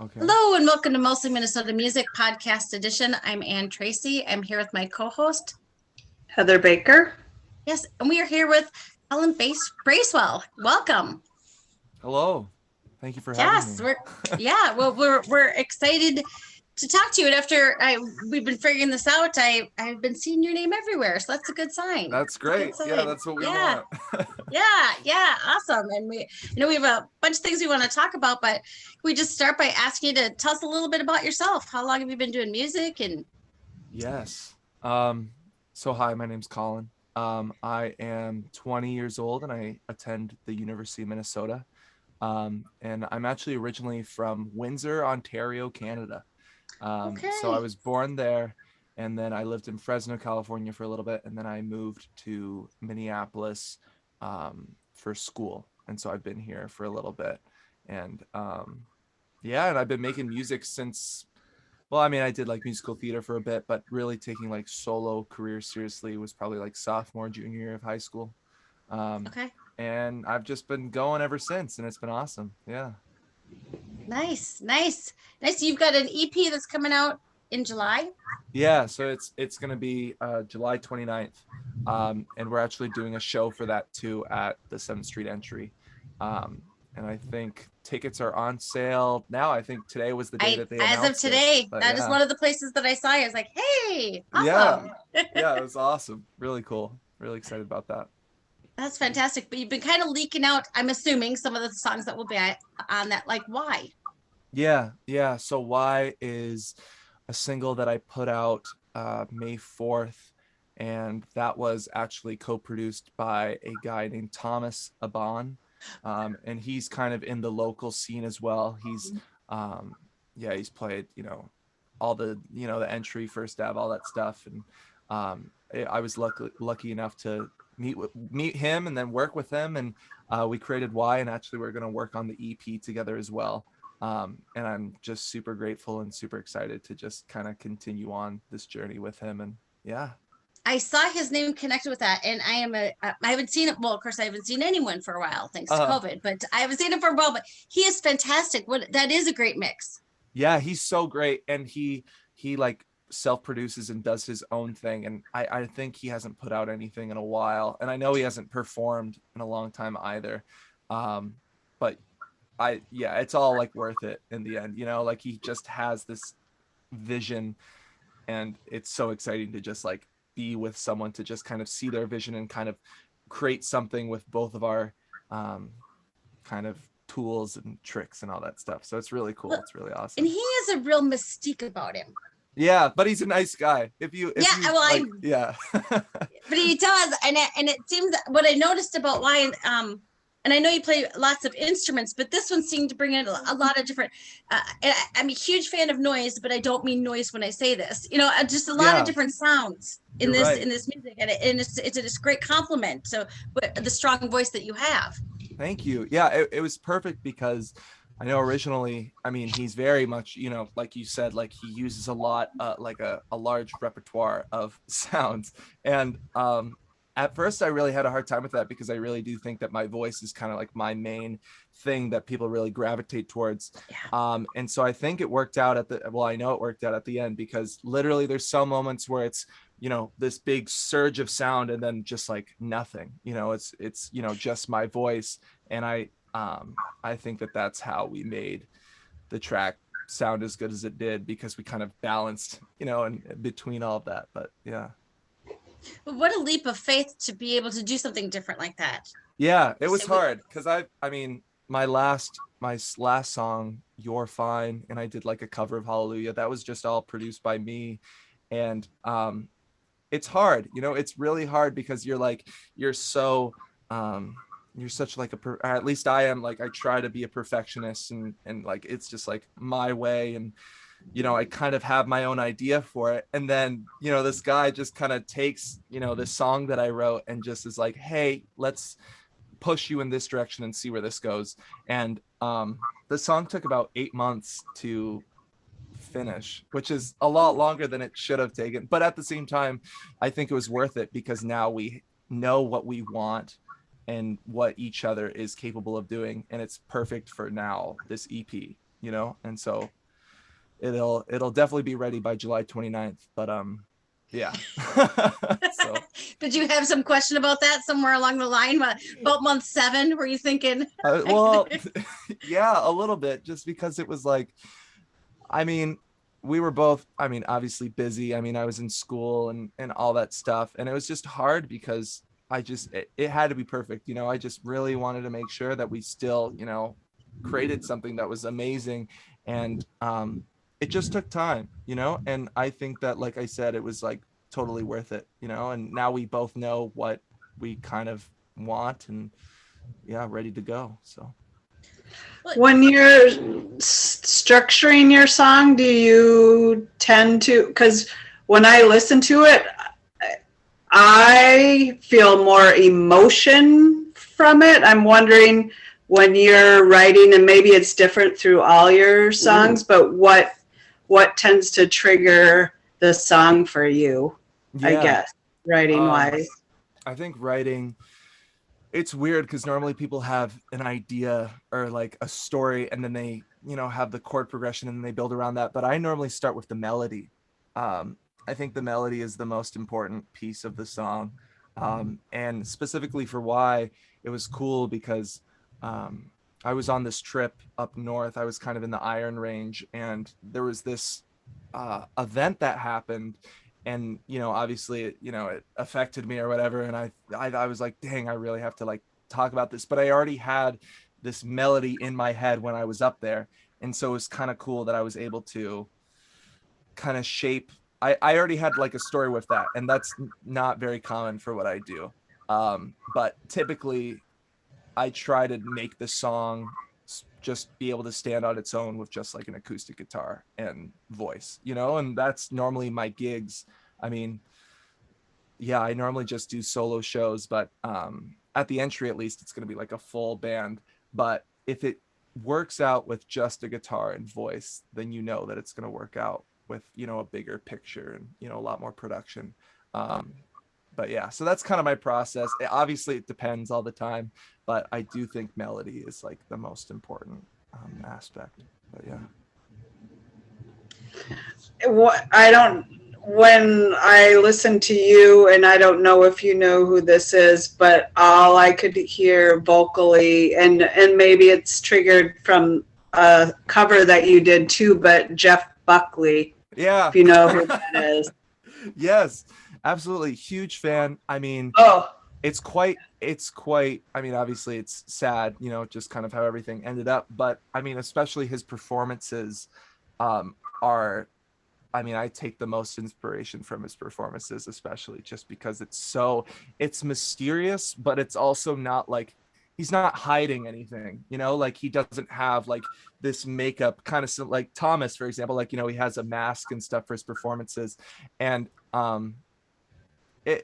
Okay. Hello and welcome to Mostly Minnesota Music Podcast Edition. I'm Ann Tracy. I'm here with my co-host. Heather Baker. Yes, and we are here with Colin Bracewell. Welcome. Hello. Thank you for having Yes, me. we're excited to talk to you. And we've been figuring this out, I've been seeing your name everywhere, so that's a good sign. That's It's a good great. Yeah, sign. that's what we Yeah, want. awesome. And we have a bunch of things we want to talk about, but we just start by asking you to tell us a little bit about yourself. How long have you been doing music? And Yes. So hi, my name's Colin. I am 20 years old and I attend the University of Minnesota. And I'm actually originally from Windsor, Ontario, Canada. So I okay. was born there, and then I lived in Fresno, California for a little bit, and then I moved to Minneapolis for school. And so I've been here for a little bit. And and I've been making music since, well, I mean, I did like musical theater for a bit, but really taking like solo career seriously was probably like sophomore, junior year of high school. Um, Okay. and I've just been going ever since, and it's been awesome. Yeah. Nice. You've got an EP that's coming out in July. Yeah, so it's gonna be July 29th. And we're actually doing a show for that too at the 7th Street Entry. And I think tickets are on sale now. I think today was the day that they As of announced it. today, But that is yeah. one of the places that I saw. I was like, hey, Yeah. awesome. Yeah, it was awesome. Really cool. Really excited about that. That's fantastic. But you've been kind of leaking out, I'm assuming, some of the songs that will be on that. Like, why? Yeah. So Why is a single that I put out May 4th, and that was actually co-produced by a guy named Thomas Aban. And he's kind of in the local scene as well. Um, he's played, all the entry, first Ave, all that stuff. And I was lucky enough to meet him and then work with him. And we created Why, and actually we're going to work on the EP together as well. And I'm just super grateful and super excited to just kind of continue on this journey with him. And yeah. I saw his name connected with that, and I haven't seen it. Well, of course, I haven't seen anyone for a while, thanks to uh COVID. But I haven't seen him for a while. But he is fantastic. That is a great mix. yeah, he's so great. And he like self-produces and does his own thing. And I think he hasn't put out anything in a while, and I know he hasn't performed in a long time either. But it's all like worth it in the end, like he just has this vision, and it's so exciting to just like be with someone to just kind of see their vision and kind of create something with both of our kind of tools and tricks and all that stuff. So it's really cool. Well, It's really and awesome. he has a real mystique about him. Yeah, but he's a nice guy. If Yeah, you well, like, yeah. but he does, and it seems that what I noticed about Why, and I know you play lots of instruments, but this one seemed to bring in a lot of different. I'm a huge fan of noise, but I don't mean noise when I say this. Just a lot of Yeah, different sounds in you're this right. in this music, and it's a great compliment. So, but the strong voice that you have. Thank you. Yeah, it was perfect because I know originally, I mean, he's very much, like you said, like he uses a lot, like a large repertoire of sounds. And at first, I really had a hard time with that because I really do think that my voice is kind of like my main thing that people really gravitate towards. Yeah. And so I think it worked out I know it worked out at the end, because literally there's some moments where it's, this big surge of sound and then just like nothing, it's just my voice. And I think that that's how we made the track sound as good as it did, because we kind of balanced, in between all of that. But yeah. But what a leap of faith to be able to do something different like that. Yeah, it was So we, hard because I mean, my last song, You're Fine, and I did like a cover of Hallelujah. That was just all produced by me. And it's hard, it's really hard because you're so you're such like or at least I am, like I try to be a perfectionist, and like it's just like my way. And I kind of have my own idea for it, and then this guy just kind of takes this song that I wrote and just is like, hey, let's push you in this direction and see where this goes. And the song took about 8 months to finish, which is a lot longer than it should have taken, but at the same time I think it was worth it, because now we know what we want and what each other is capable of doing, and it's perfect for now, this EP. you know, and so it'll definitely be ready by July 29th. But yeah. So Did you have some question about that somewhere along the line? About month 7, were you thinking? well, yeah, a little bit, just because it was like, I mean, we were both, I mean, obviously busy. I mean, I was in school and all that stuff, and it was just hard because it had to be perfect. You know, I just really wanted to make sure that we still, you know, created something that was amazing. And it just took time, you know, and I think that, like I said, it was like totally worth it, you know, and now we both know what we kind of want, and yeah, ready to go. So When you're structuring your song, do you tend to, because when I listen to it, I feel more emotion from it. I'm wondering, when you're writing, and maybe it's different through all your songs, but what tends to trigger the song for you, I yeah, guess, writing wise? I think writing, it's weird because normally people have an idea or like a story, and then they, you know, have the chord progression and they build around that. But I normally start with the melody. I think the melody is the most important piece of the song. And specifically for why, it was cool because I was on this trip up north. I was kind of in the Iron Range, and there was this event that happened, and you know, obviously it, you know, it affected me or whatever, and I was like, dang, I really have to like talk about this. But I already had this melody in my head when I was up there, and so it was kind of cool that I was able to kind of shape. I already had like a story with that, and that's not very common for what I do. But typically I try to make the song just be able to stand on its own with just like an acoustic guitar and voice, you know, and that's normally my gigs. I mean, yeah, I normally just do solo shows, but at the entry, at least, it's going to be like a full band. But if it works out with just a guitar and voice, then you know that it's going to work out with, you know, a bigger picture and, you know, a lot more production. Um, but yeah, so that's kind of my process. Obviously it depends all the time, but I do think melody is like the most important aspect. But yeah. What I don't, when I listen to you, and I don't know if you know who this is, but all I could hear vocally, and maybe it's triggered from a cover that you did too, but Jeff Buckley, Yeah. if you know who that is. Yes, absolutely, huge fan. I mean, Oh, it's quite, I mean, obviously it's sad, you know, just kind of how everything ended up, but I mean, especially his performances are, I mean, I take the most inspiration from his performances, especially just because it's mysterious, but it's also not like he's not hiding anything, you know, like he doesn't have like this makeup kind of like Thomas, for example, like, you know, he has a mask and stuff for his performances. And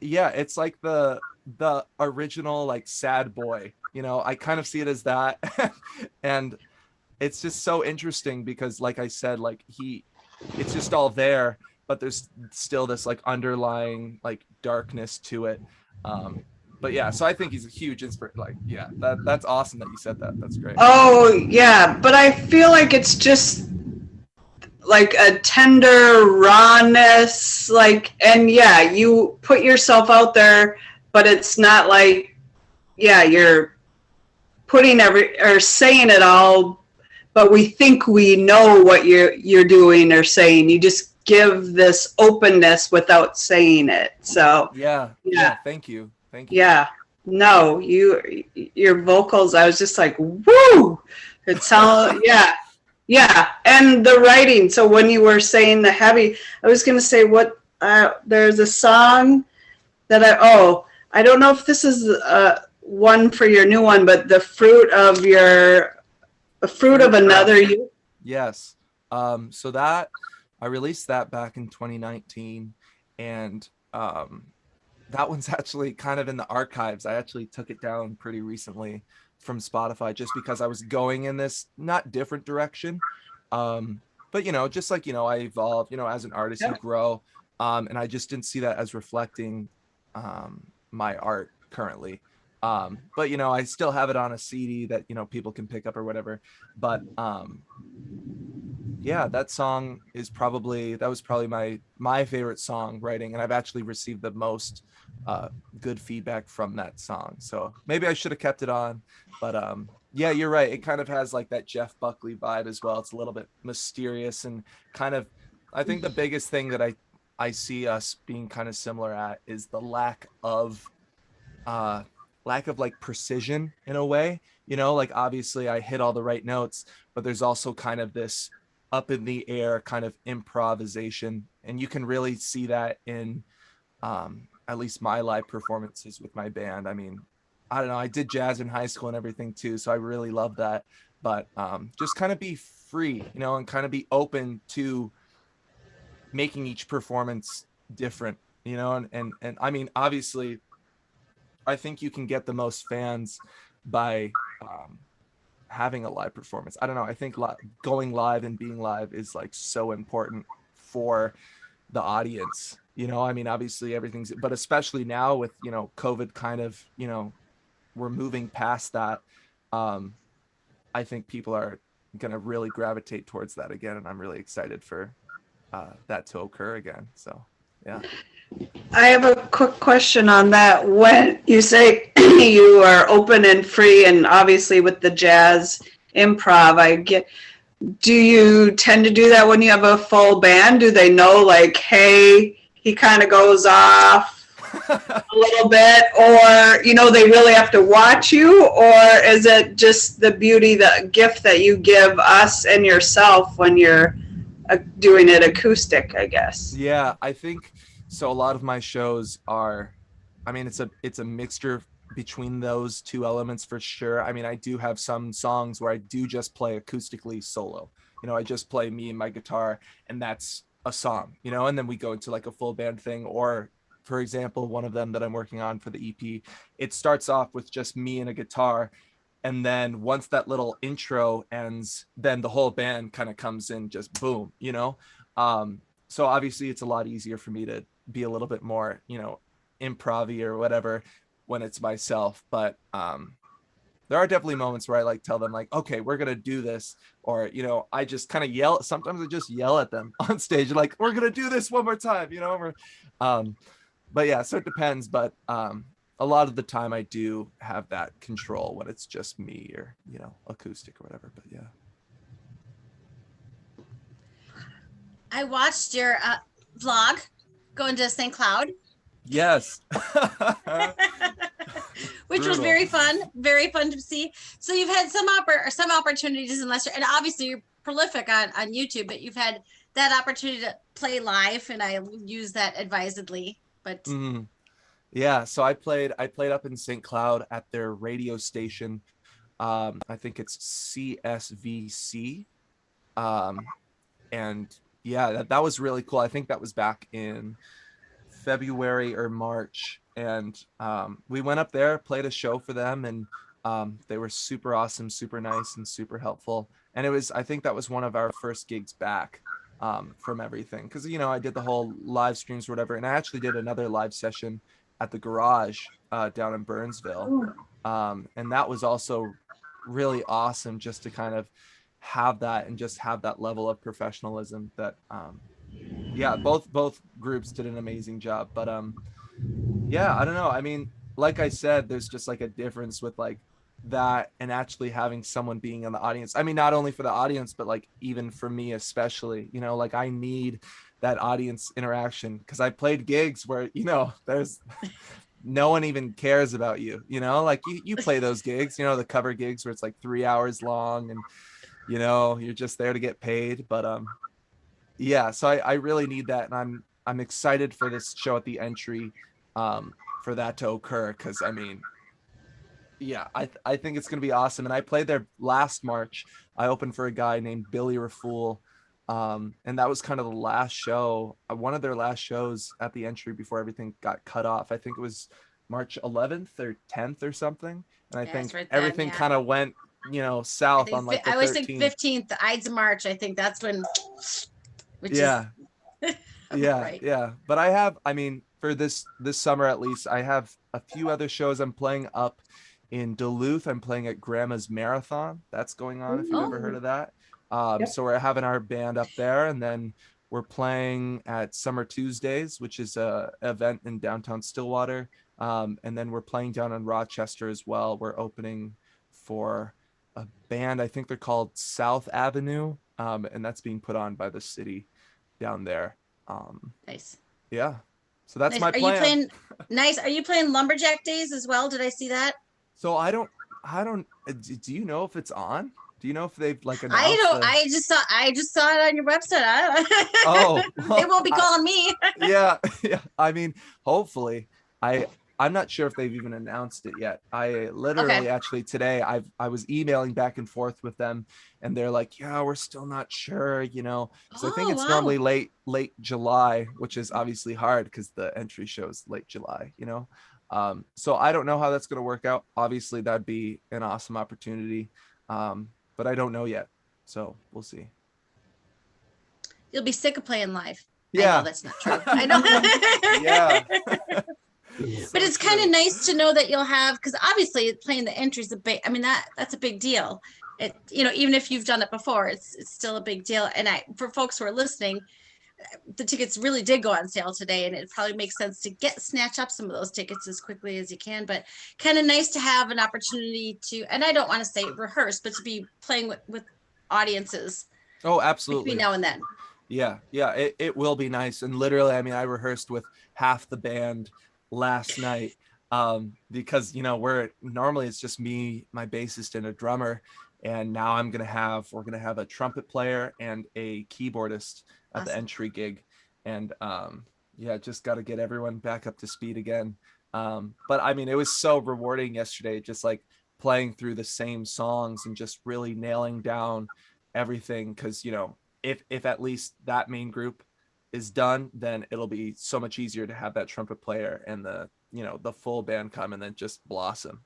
yeah, it's like the original like sad boy, you know, I kind of see it as that. And it's just so interesting because, like I said, like it's just all there, but there's still this like underlying like darkness to it. But yeah, so I think he's a huge inspiration. Like, yeah, that's awesome that you said that. That's great. oh yeah, but I feel like it's just like a tender rawness, like, and yeah, you put yourself out there, but it's not like, yeah, you're putting every or saying it all, but we think we know what you're doing or saying. You just give this openness without saying it. So Yeah, yeah, yeah. Thank you, thank you. yeah. No, your vocals, I was just like, woo! It sounds, yeah, yeah. And the writing. So when you were saying the heavy, I was gonna say what there's a song that I don't know if this is one for your new one, but the fruit of Fruit another basket. you. Yes. So that I released that back in 2019, and that one's actually kind of in the archives. I actually took it down pretty recently from Spotify just because I was going in this not different direction. But you know, just like, you know, I evolve, you know, as an artist, you Yeah. grow. And I just didn't see that as reflecting my art currently. But you know, I still have it on a CD that, you know, people can pick up or whatever. But yeah, that song is probably that was probably my favorite song writing, and I've actually received the most uh good feedback from that song. So maybe I should have kept it on, but yeah, you're right. It kind of has like that Jeff Buckley vibe as well. It's a little bit mysterious and kind of, I think the biggest thing that I see us being kind of similar at is the uh lack of like precision in a way, you know, like obviously I hit all the right notes, but there's also kind of this up in the air kind of improvisation, and you can really see that in at least my live performances with my band. I mean, I don't know, I did jazz in high school and everything too, so I really love that. But just kind of be free, you know, and kind of be open to making each performance different, you know. And I mean, obviously I think you can get the most fans by having a live performance. I don't know. I think going live and being live is like so important for the audience. You know, I mean, obviously everything's, but especially now with, you know, COVID kind of, you know, we're moving past that. Um, I think people are going to really gravitate towards that again. And I'm really excited for that to occur again. So, yeah. I have a quick question on that. When you say you are open and free, and obviously with the jazz improv, I get, do you tend to do that when you have a full band? Do they know, like, hey, he kind of goes off a little bit, or, you know, they really have to watch you? Or is it just the beauty, the gift that you give us and yourself when you're doing it acoustic, I guess? Yeah, I think so. A lot of my shows are, I mean, it's a mixture between those two elements for sure. I mean, I do have some songs where I do just play acoustically solo. You know, I just play me and my guitar, and that's a song, you know, and then we go into like a full band thing. Or, for example, one of them that I'm working on for the EP, it starts off with just me and a guitar, and then once that little intro ends, then the whole band kind of comes in, just boom, you know. So obviously it's a lot easier for me to be a little bit more, you know, improv or whatever when it's myself. But there are definitely moments where I like tell them like, okay, we're gonna do this, or you know, I just kind of yell. Sometimes I just yell at them on stage, like, we're gonna do this one more time, you know. Um, but yeah, so it depends. But a lot of the time I do have that control when it's just me or, you know, acoustic or whatever. But yeah. I watched your vlog going to St. Cloud, Yes. which was Brutal. very fun to see. So you've had some opportunities in Leicester, and obviously you're prolific on YouTube, but you've had that opportunity to play live, and I use that advisedly. But Mhm. Yeah, so I played up in St. Cloud at their radio station. I think it's CSVC. Um, and yeah, that was really cool. I think that was back in February or March, and we went up there, played a show for them, and they were super awesome, super nice, and super helpful. And it was, I think that was one of our first gigs back from everything, because you know I did the whole live streams or whatever, and I actually did another live session at the garage down in Burnsville, and that was also really awesome just to kind of have that and just have that level of professionalism that yeah, both groups did an amazing job. But yeah, I don't know, I mean, like I said, there's just like a difference with like that and actually having someone being in the audience. I mean, not only for the audience, but like even for me especially, you know, like I need that audience interaction, because I played gigs where, you know, there's no one even cares about you, you know, like you play those gigs, you know, the cover gigs where it's like 3 hours long, and you know, you're just there to get paid. But yeah, so I really need that, and I'm excited for this show at the Entry, for that to occur, because I mean, yeah, I think it's gonna be awesome. And I played there last March. I opened for a guy named Billy Rafool, and that was kind of the last show, one of their last shows at the Entry before everything got cut off. I think it was March 11th or 10th or something, and I yeah, it's think right then. everything Yeah, kind of went, you know, I south on think like the I always think 13th. 15th, Ides of March. I think that's when, which is Yeah. Yeah, right. yeah. But I have, I mean, for this summer at least, I have a few other shows I'm playing up in Duluth, I'm playing at Grandma's Marathon. That's going on, if you've ever heard Oh, of that. Yep. So we're having our band up there, and then we're playing at Summer Tuesdays, which is a event in downtown Stillwater. And then we're playing down in Rochester as well. We're opening for a band. I think they're called South Avenue, and that's being put on by the city down there. Um, nice. yeah, so that's Nice. my Are you plan. playing nice? Are you playing Lumberjack Days as well? Did I see that? So I don't. Do you know if it's on? Do you know if they've like I announced don't the? I just saw it on your website. Oh, They well, won't be calling me. yeah, yeah. I mean, hopefully. I I'm not sure if they've even announced it yet. I Okay. literally actually today I was emailing back and forth with them, and they're like, yeah, we're still not sure, because I think Oh it's wow. normally late July, which is obviously hard because the entry shows late July. So I don't know how that's going to work out. Obviously, that'd be an awesome opportunity, but I don't know yet. So we'll see. You'll be sick of playing live. I know Yeah. that's not true. I know. Yeah. But So it's kind true. of nice to know that you'll have because obviously playing the entry is a big I mean that's a big deal. Even if you've done it before, it's still a big deal. And for folks who are listening, the tickets really did go on sale today, and it probably makes sense to snatch up some of those tickets as quickly as you can. But kind of nice to have an opportunity to, and I don't want to say rehearse, but to be playing with audiences Oh, between absolutely. now and then. Yeah, yeah, it will be nice. And literally, I mean, I rehearsed with half the band last night, because we're normally it's just me, my bassist, and a drummer, and now we're gonna have a trumpet player and a keyboardist at the Awesome. entry gig, and yeah, just got to get everyone back up to speed again. But I mean, it was so rewarding yesterday, just like playing through the same songs and just really nailing down everything, because if at least that main group is done, then it'll be so much easier to have that trumpet player and the full band come and then just blossom.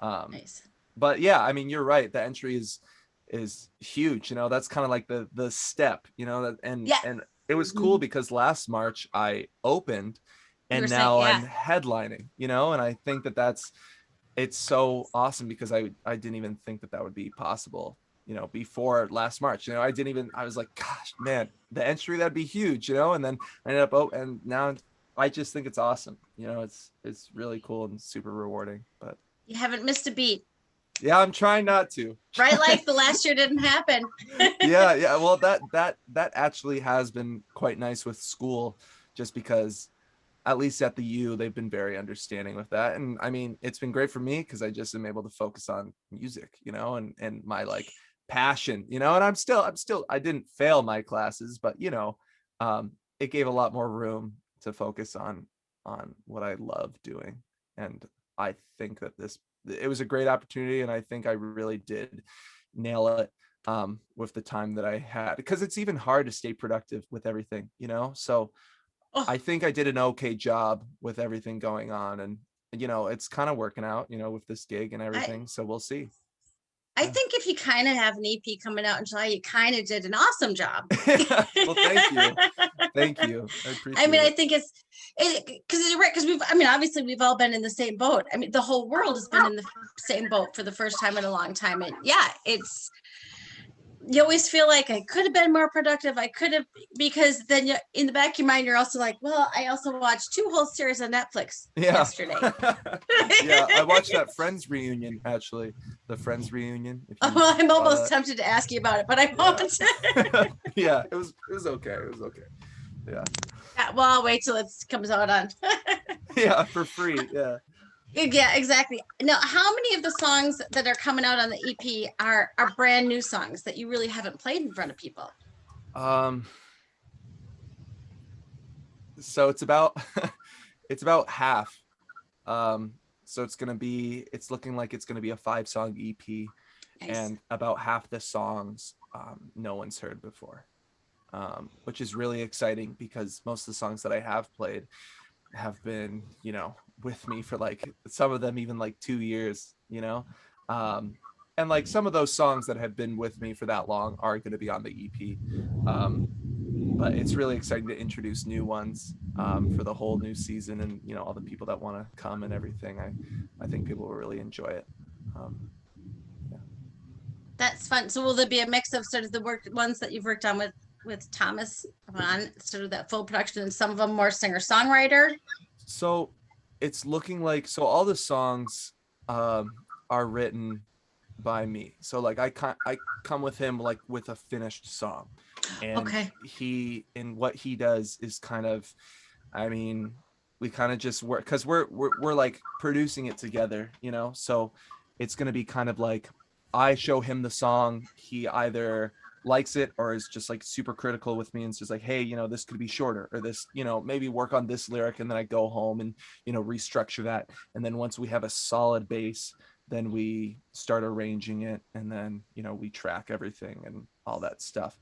um Nice. but yeah, I mean, you're right, the entry is huge. That's kind of like the step, that and Yeah. and it was cool Mhm. because last March I opened, You were and saying, now yeah. I'm headlining, and I think that that's it's so awesome because I didn't even think that would be possible, before last March. I was like, gosh, man, the entry, that'd be huge, and then I ended up, and now I just think it's awesome. It's really cool and super rewarding. But You haven't missed a beat. yeah, I'm trying not to. Right, like the last year didn't happen. Yeah, yeah. Well, that actually has been quite nice with school, just because at least at the U, they've been very understanding with that. And I mean, it's been great for me because I just am able to focus on music, and my like passion, and I'm still, I didn't fail my classes, but it gave a lot more room to focus on what I love doing. And I think that it was a great opportunity, and I think I really did nail it, with the time that I had, because it's even hard to stay productive with everything. So Oh, I think I did an okay job with everything going on, and it's kind of working out, with this gig and I everything. So we'll see. I Yeah. think if you kind of have an EP coming out in July, you kind of did an awesome job. Well, thank you. Thank you. I I mean, appreciate I it. think it's because you're right. Because I mean, obviously, we've all been in the same boat. I mean, the whole world has been in the same boat for the first time in a long time. And yeah, you always feel like I could have been more productive. I could have, because then in the back of your mind, you're also like, well, I also watched two whole series on Netflix Yeah. yesterday. Yeah, I watched that Friends reunion, actually. The Friends reunion, if Oh, you well, I'm saw almost that. tempted to ask you about it, but I Yeah. won't. Yeah, it was okay. It was okay. Yeah. Yeah, well, I'll wait till it comes out on. Yeah, for free. Yeah. Yeah, exactly. Now, how many of the songs that are coming out on the EP are brand new songs that you really haven't played in front of people? Um, so it's about half. Um, so it's looking like it's gonna be a 5-song EP, Nice. and about half the songs no one's heard before, which is really exciting because most of the songs that I have played have been, with me for like some of them even like 2 years. Um, and like some of those songs that have been with me for that long are going to be on the EP. But it's really exciting to introduce new ones for the whole new season, and all the people that want to come and everything. I think people will really enjoy it. Yeah. That's fun. So will there be a mix of sort of the ones that you've worked on with Thomas on sort of that full production, and some of them more singer-songwriter? So it's looking like, so all the songs are written by me. So like I come with him like with a finished song, and Okay. he, and what he does is kind of, we kind of just work, because we're like producing it together, so it's going to be kind of like I show him the song, he either likes it or is just like super critical with me and says like, hey, this could be shorter, or this, maybe work on this lyric, and then I go home and restructure that, and then once we have a solid base, then we start arranging it, and then we track everything and all that stuff.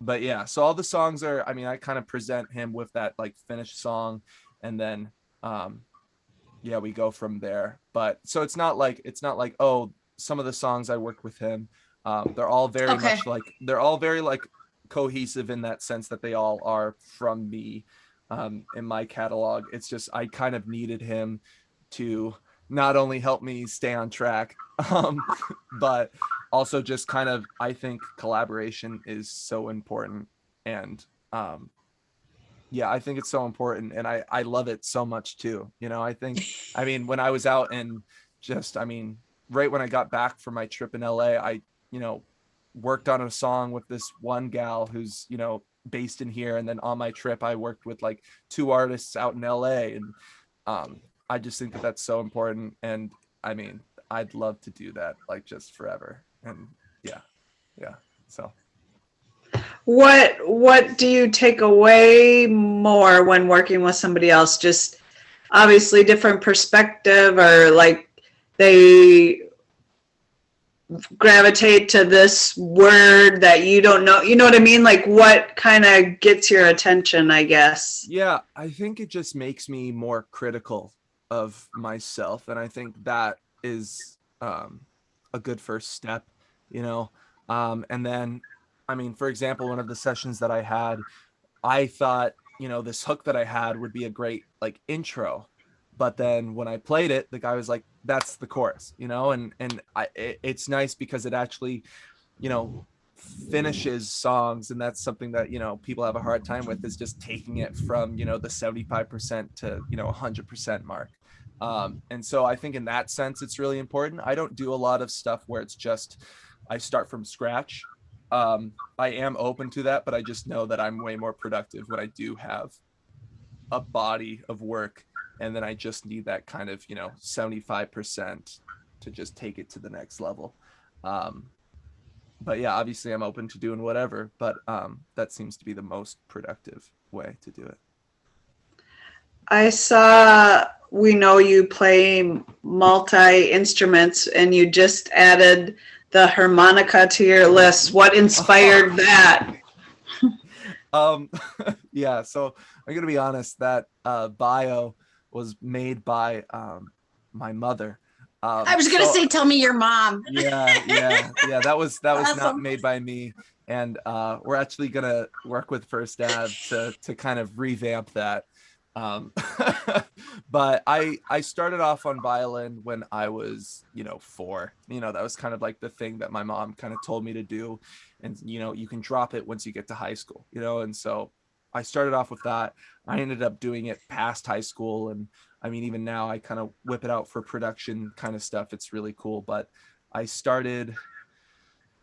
But yeah, so all the songs are, I kind of present him with that like finished song, and then yeah, we go from there. But so it's not like oh, some of the songs I worked with him, they're all very Okay. much like, they're all very like cohesive in that sense that they all are from me, in my catalog. It's just I kind of needed him to not only help me stay on track, but also just kind of, I think collaboration is so important. And yeah, I think it's so important, and I love it so much too. I think, when I was out and just, right when I got back from my trip in LA, I, worked on a song with this one gal who's, based in here. And then on my trip, I worked with like 2 artists out in LA. And I just think that that's so important. And I'd love to do that like just forever. And yeah. So What do you take away more when working with somebody else? Just obviously different perspective, or like they gravitate to this word that you don't know, you know what I mean? Like what kind of gets your attention, I guess? yeah, I think it just makes me more critical of myself, and I think that is a good first step, and then for example, one of the sessions that I had, I thought this hook that I had would be a great like intro, but then when I played it, the guy was like, that's the chorus, and it's nice because it actually finishes songs, and that's something that people have a hard time with, is just taking it from the 75% to 100% mark. And so I think in that sense it's really important. I don't do a lot of stuff where it's just I start from scratch. I am open to that, but I just know that I'm way more productive when I do have a body of work, and then I just need that kind of 75% to just take it to the next level. But yeah, obviously I'm open to doing whatever, but that seems to be the most productive way to do it. I saw, we know you play multi-instruments, and you just added the harmonica to your list. What inspired that? Yeah, so I'm gonna be honest, that bio was made by my mother. I was gonna say, tell me your mom. Yeah. That was Awesome. not made by me, and we're actually gonna work with First Ave to kind of revamp that. But I started off on violin when I was 4. That was kind of like the thing that my mom kind of told me to do, and you can drop it once you get to high school, and so I started off with that. I ended up doing it past high school, and even now I kind of whip it out for production kind of stuff. It's really cool. But I started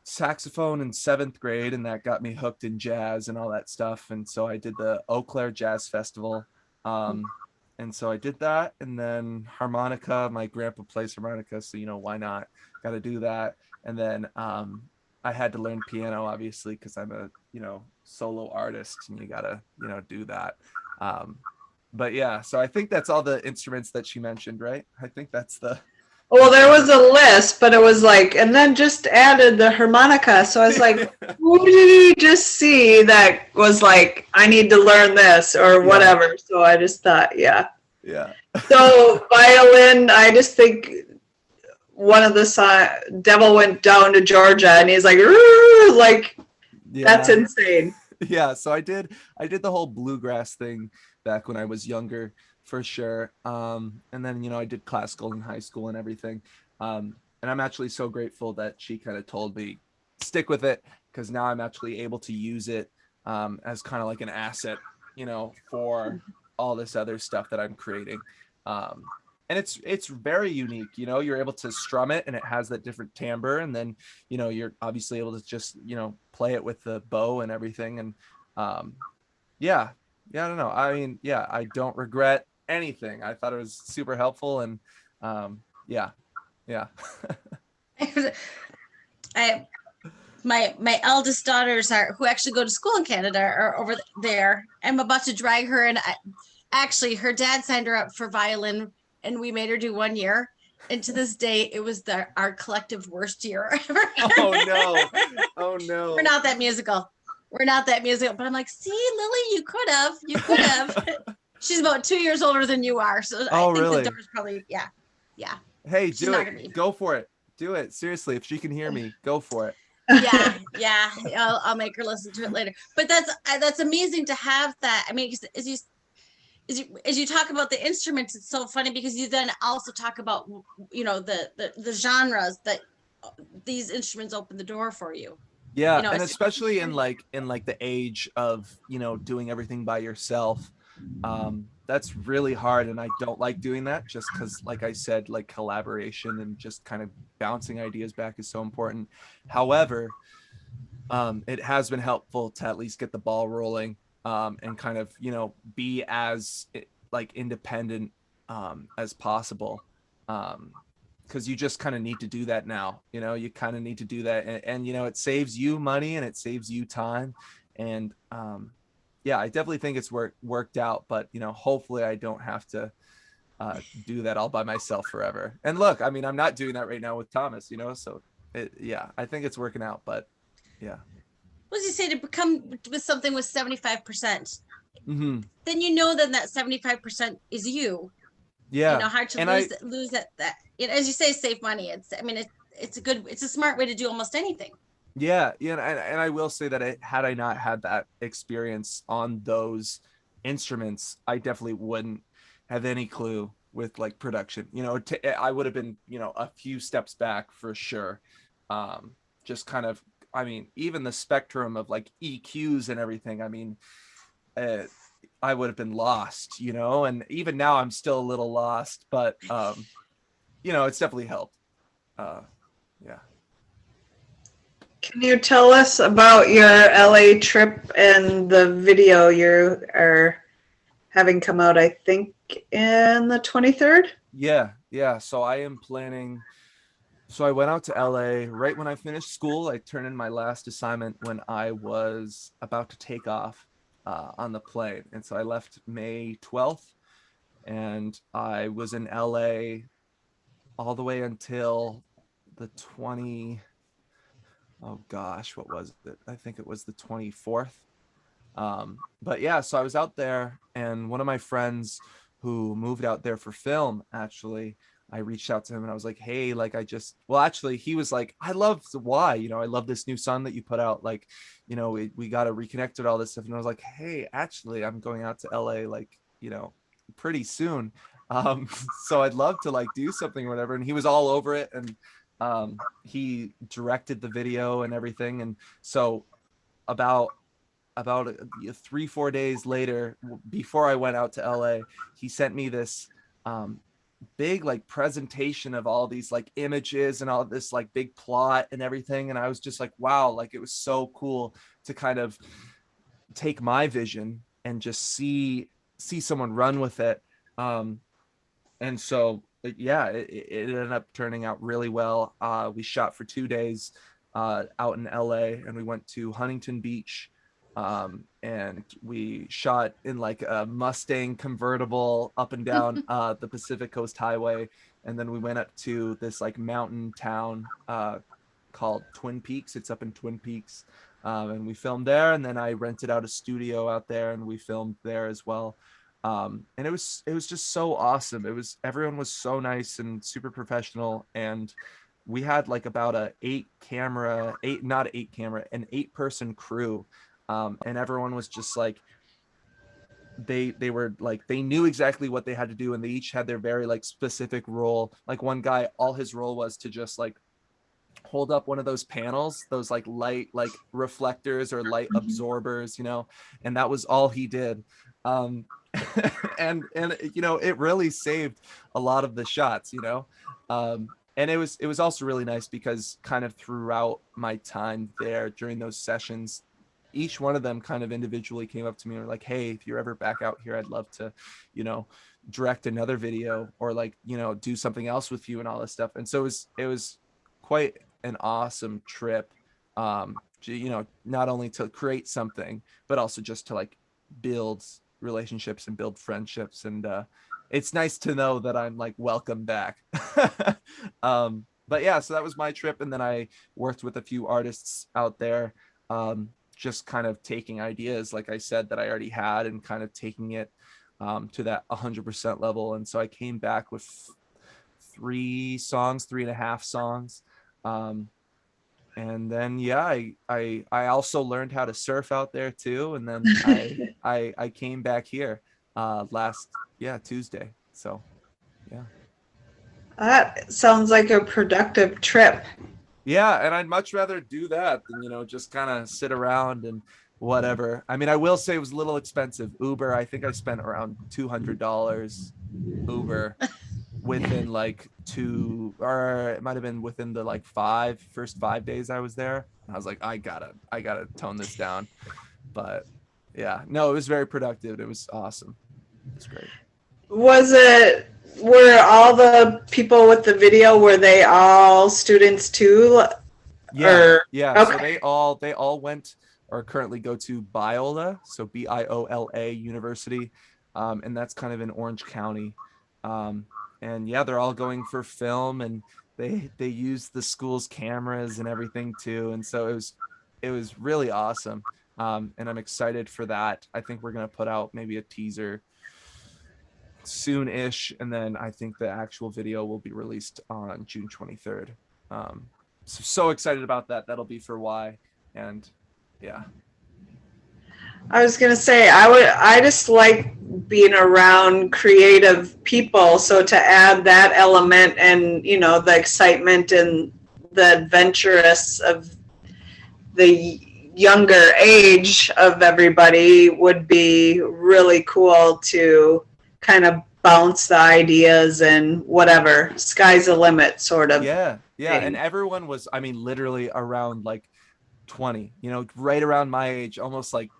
saxophone in 7th grade, and that got me hooked in jazz and all that stuff. And so I did the Eau Claire Jazz Festival. And so I did that, and then harmonica, my grandpa plays harmonica, so why not, got to do that. And then I had to learn piano, obviously, because I'm a solo artist, and you gotta do that. But yeah, so I think that's all the instruments that she mentioned, right? I think that's the Well, there was a list, but it was like, and then just added the harmonica. So I was like, who did he just see that was like, I need to learn this or whatever? So I just thought, yeah. Yeah. So violin, I just think one of the Devil Went Down to Georgia, and he's like, "Roo!" Like that's Yeah. insane. Yeah, so I did the whole bluegrass thing back when I was younger, for sure. And then I did classical in high school and everything. And I'm actually so grateful that she kind of told me stick with it, because now I'm actually able to use it as kind of like an asset, for all this other stuff that I'm creating. Um, and it's very unique. You're able to strum it and it has that different timbre, and then you're obviously able to just play it with the bow and everything. And um yeah, I don't know, I mean, yeah, I don't regret anything. I thought it was super helpful. And yeah, yeah. I my eldest daughters are who actually go to school in Canada are over there. I'm about to drag her, and actually her dad signed her up for violin, and we made her do 1 year. And to this day, it was our collective worst year ever. Oh no, oh no. We're not that musical. We're not that musical. But I'm like, see, Lily, you could have. You could have. She's about 2 years older than you are. So I Oh think the really? door's probably, yeah. Yeah. Hey, She's do not it, gonna be. go for it, do it, seriously. If she can hear me, go for it. Yeah, yeah. I'll make her listen to it later. But that's amazing to have that. I mean, as you talk about the instruments, it's so funny because you then also talk about the genres that these instruments open the door for you. Yeah, and It's especially in like the age of doing everything by yourself. That's really hard, and I don't like doing that, just because, like I said, like collaboration and just kind of bouncing ideas back is so important. However, it has been helpful to at least get the ball rolling, and kind of be as like independent as possible. Because you just kind of need to do that now. You kind of need to do that, and it saves you money and it saves you time. And yeah, I definitely think it's worked out. But hopefully I don't have to do that all by myself forever. And look, I mean, I'm not doing that right now with Thomas. So yeah, I think it's working out. But yeah. what does he say, to become with something with 75%? Mm-hmm. Then then that 75% is you. Yeah. Hard to And lose that. As you say, save money. It's a smart way to do almost anything. yeah, and I will say that had I not had that experience on those instruments, I definitely wouldn't have any clue with like production. I would have been a few steps back for sure. Just kind of, I mean, even the spectrum of like EQs and everything. I mean, uh, I would have been lost. And even now I'm still a little lost, but it's definitely helped. Uh, yeah. Can you tell us about your LA trip and the video you are having come out, I think, in the 23rd? Yeah. So I am planning. So I went out to LA right when I finished school. I turned in my last assignment when I was about to take off on the plane. And so I left May 12th, and I was in LA all the way until the 20. Oh gosh, what was it? I think it was the 24th. But yeah, so I was out there, and one of my friends who moved out there for film, actually, I reached out to him and I was like, hey, like well, actually, he was like, I love why, I love this new song that you put out. Like, we got to reconnect with all this stuff. And I was like, hey, actually, I'm going out to LA, like, pretty soon. Um, so I'd love to like do something or whatever. And he was all over it. And he directed the video and everything. And so about 3-4 days later, before I went out to LA, he sent me this big like presentation of all these like images and all this like big plot and everything. And I was just like, wow, like it was so cool to kind of take my vision and just see someone run with it. And so yeah, it ended up turning out really well. We shot for 2 days out in LA, and we went to Huntington Beach, and we shot in like a Mustang convertible up and down the Pacific Coast Highway. And then we went up to this like mountain town called Twin Peaks. It's up in Twin Peaks. And we filmed there, and then I rented out a studio out there and we filmed there as well. And it was just so awesome. Everyone was so nice and super professional, and we had like about a an 8-person crew. And everyone was just like, they were like, they knew exactly what they had to do, and they each had their very like specific role. Like one guy, all his role was to just like hold up one of those panels, those like light like reflectors or light absorbers, and that was all he did. um and it really saved a lot of the shots. And it was also really nice because kind of throughout my time there during those sessions, each one of them kind of individually came up to me and were like, hey, if you're ever back out here, I'd love to you know direct another video, or like do something else with you and all this stuff. And so it was quite an awesome trip, not only to create something, but also just to like build relationships and build friendships. And it's nice to know that I'm like welcome back. But yeah, so that was my trip. And then I worked with a few artists out there, just kind of taking ideas, like I said, that I already had, and kind of taking it to that 100% level. And so I came back with 3.5 songs. um, and then yeah, I also learned how to surf out there too. And then I came back here last Tuesday. So yeah. That sounds like a productive trip. Yeah, and I'd much rather do that than just kind of sit around and whatever. I mean, I will say it was a little expensive. Uber, I think I spent around $200 Uber within like two, or it might have been within the like first 5 days I was there. And I was like, I gotta tone this down. But yeah, no, it was very productive. It was awesome. It's great. Were all the people with the video, were they all students too? Yeah, Or yeah. So okay. they all went or currently go to Biola, so Biola University, and that's kind of in Orange County. Um, and yeah, they're all going for film, and they use the school's cameras and everything too. And so it was really awesome. And I'm excited for that. I think we're gonna put out maybe a teaser soon-ish, and then I think the actual video will be released on June 23rd. So excited about that. That'll be for Y. And yeah. I was gonna say I just like being around creative people. So to add that element and the excitement and the adventurous of the younger age of everybody would be really cool to kind of bounce the ideas and whatever. Sky's the limit sort of Yeah, and thing. everyone was, I mean, literally around like 20, right around my age, almost like,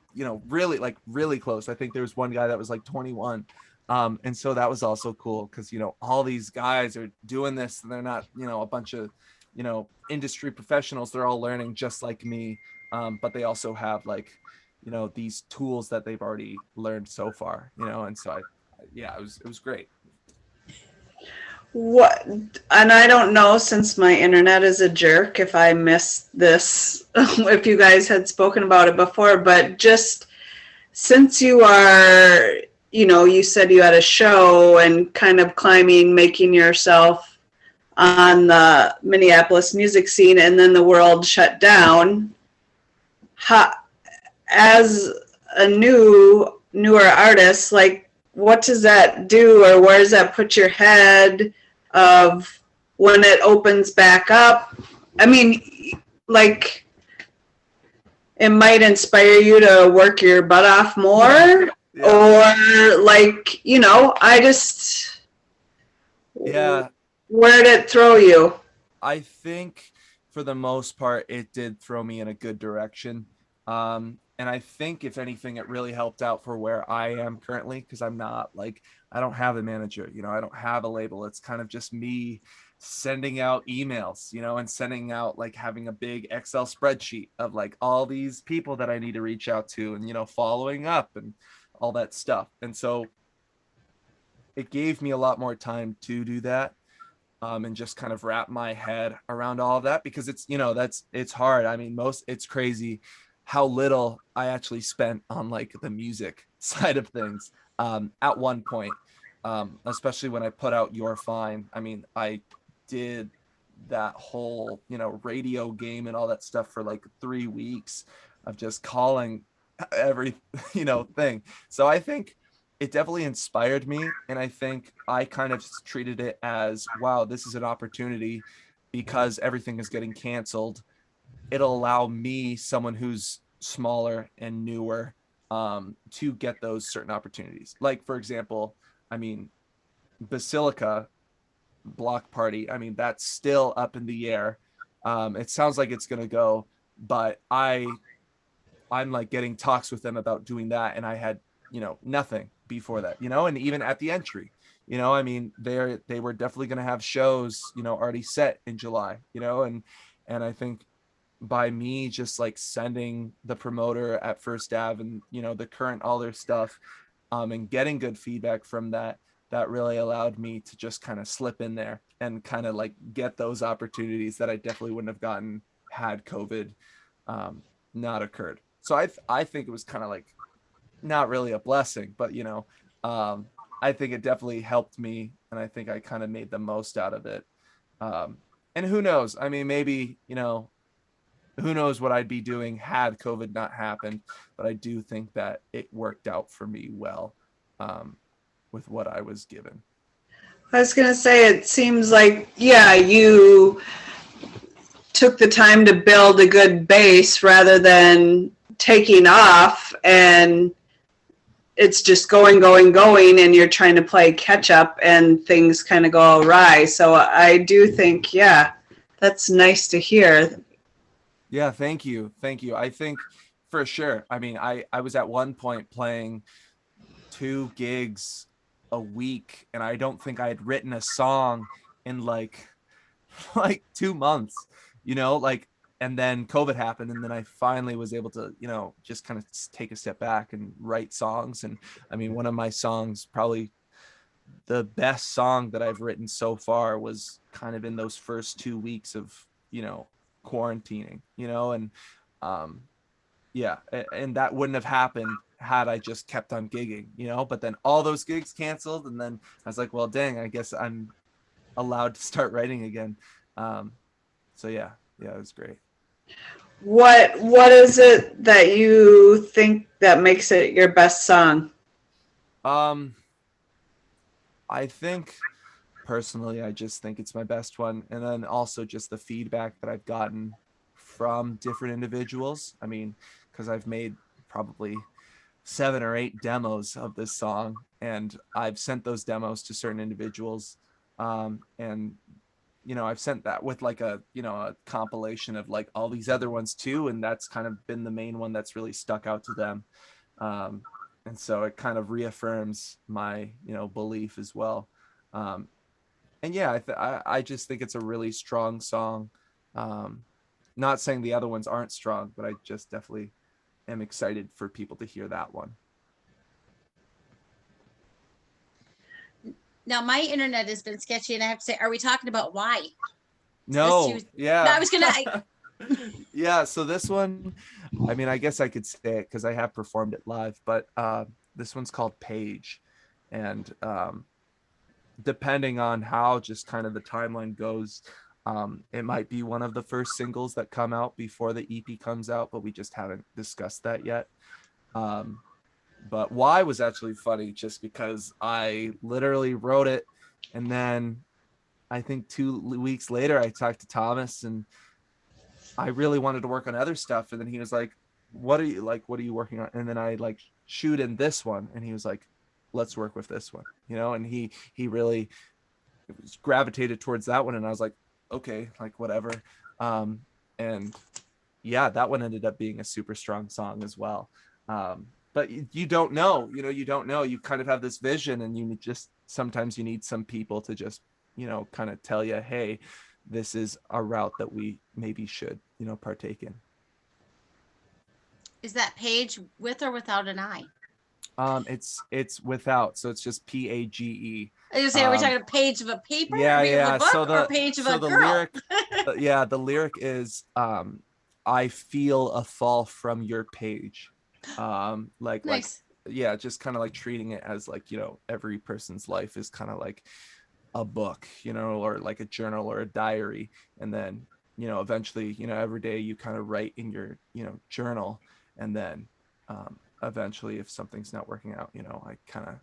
really like really close. I think there was one guy that was like 21. And so that was also cool because all these guys are doing this, and they're not a bunch of industry professionals. They're all learning just like me. But they also have like these tools that they've already learned so far. And so yeah, it was great. What, and I don't know, since my internet is a jerk, if I missed this, if you guys had spoken about it before, but just since you are, you said you had a show and kind of climbing, making yourself on the Minneapolis music scene, and then the world shut down. As a newer artist, like, what does that do, or where does that put your head of when it opens back up? I mean, like, it might inspire you to work your butt off more. Yeah. Or like, I just, Yeah, where did it throw you? I think for the most part, it did throw me in a good direction. And I think if anything, it really helped out for where I am currently, because I'm not like, I don't have a manager, I don't have a label. It's kind of just me sending out emails, and sending out like having a big Excel spreadsheet of like all these people that I need to reach out to, and, following up and all that stuff. And so it gave me a lot more time to do that, and just kind of wrap my head around all of that, because it's hard. I mean, it's crazy how little I actually spent on like the music side of things. at one point, especially when I put out You're Fine. I mean, I did that whole, radio game and all that stuff for like 3 weeks of just calling every, thing. So I think it definitely inspired me. And I think I kind of treated it as, wow, this is an opportunity because everything is getting canceled. It'll allow me, someone who's smaller and newer, to get those certain opportunities. Like, for example, I mean, Basilica Block Party, I mean, that's still up in the air. It sounds like it's going to go, but I'm like getting talks with them about doing that. And I had, nothing before that, and even at the entry, I mean, they were definitely going to have shows, already set in July, and I think by me just like sending the promoter at First Ave and, the current, all their stuff, and getting good feedback from that, that really allowed me to just kind of slip in there and kind of like get those opportunities that I definitely wouldn't have gotten had COVID, not occurred. So I think it was kind of like not really a blessing, but I think it definitely helped me, and I think I kind of made the most out of it. And who knows? I mean, maybe, who knows what I'd be doing had COVID not happened, but I do think that it worked out for me well, with what I was given. I was going to say, it seems like, yeah, you took the time to build a good base rather than taking off and it's just going, and you're trying to play catch up and things kind of go awry. So I do think, yeah, that's nice to hear. Yeah, thank you. Thank you. I think for sure. I mean, I was at one point playing 2 gigs a week, and I don't think I had written a song in like like 2 months, like, and then COVID happened, and then I finally was able to, just kind of take a step back and write songs. And I mean, one of my songs, probably the best song that I've written so far, was kind of in those first 2 weeks of, quarantining, and yeah, and that wouldn't have happened had I just kept on gigging, but then all those gigs canceled, and then I was like, well, dang, I guess I'm allowed to start writing again. So yeah, it was great. What is it that you think that makes it your best song? I think personally, I just think it's my best one. And then also just the feedback that I've gotten from different individuals. I mean, because I've made probably 7 or 8 demos of this song, and I've sent those demos to certain individuals. And I've sent that with like a compilation of like all these other ones too, and that's kind of been the main one that's really stuck out to them. And so it kind of reaffirms my belief as well. And yeah, I just think it's a really strong song. Not saying the other ones aren't strong, but I just definitely am excited for people to hear that one. Now my internet has been sketchy, and I have to say, are we talking about why? No, yeah. No, I was gonna. Yeah, so this one, I mean, I guess I could say it because I have performed it live, but this one's called Page. And depending on how just kind of the timeline goes, it might be one of the first singles that come out before the EP comes out, but we just haven't discussed that yet. But Why was actually funny just because I literally wrote it, and then I think 2 weeks later I talked to Thomas, and I really wanted to work on other stuff, and then he was like, what are you working on? And then I like shoot in this one, and he was like, let's work with this one, and he really gravitated towards that one, and I was like, okay, like whatever. And yeah, that one ended up being a super strong song as well. But you don't know, you kind of have this vision, and sometimes you need some people to just, kind of tell you, hey, this is a route that we maybe should, partake in. Is that Page with or without an I? It's without, so it's just Page. I was saying, are we talking a page of a paper? Yeah. Of a book, so or a page of a the girl? lyric, the lyric is, I feel a fall from your page. Like Nice. yeah, just kind of like treating it as like, every person's life is kind of like a book, or like a journal or a diary. And then, eventually, every day you kind of write in your, journal. And then eventually, if something's not working out, I kind of,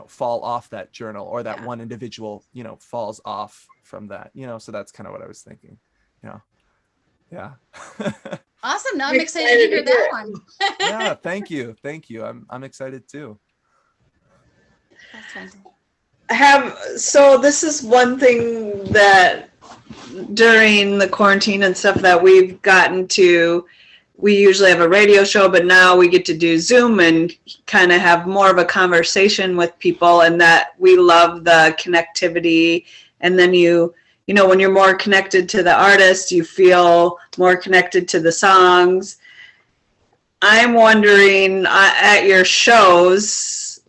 fall off that journal, or that one individual, falls off from that, so that's kind of what I was thinking. Yeah. Awesome. Now I'm excited to hear that one. Yeah, thank you. I'm excited too. That's fantastic. So this is one thing that during the quarantine and stuff that we've gotten to. We usually have a radio show, but now we get to do Zoom and kind of have more of a conversation with people, and that we love the connectivity. And then when you're more connected to the artist, you feel more connected to the songs. I'm wondering, at your shows,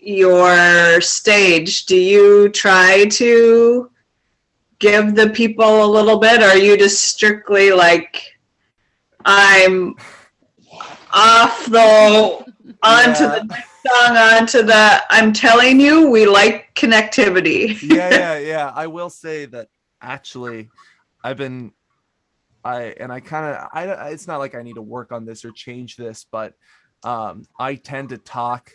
your stage, do you try to give the people a little bit, or are you just strictly like, I'm off though, onto the next song, I'm telling you, we like connectivity. Yeah. I will say that actually it's not like I need to work on this or change this, but I tend to talk,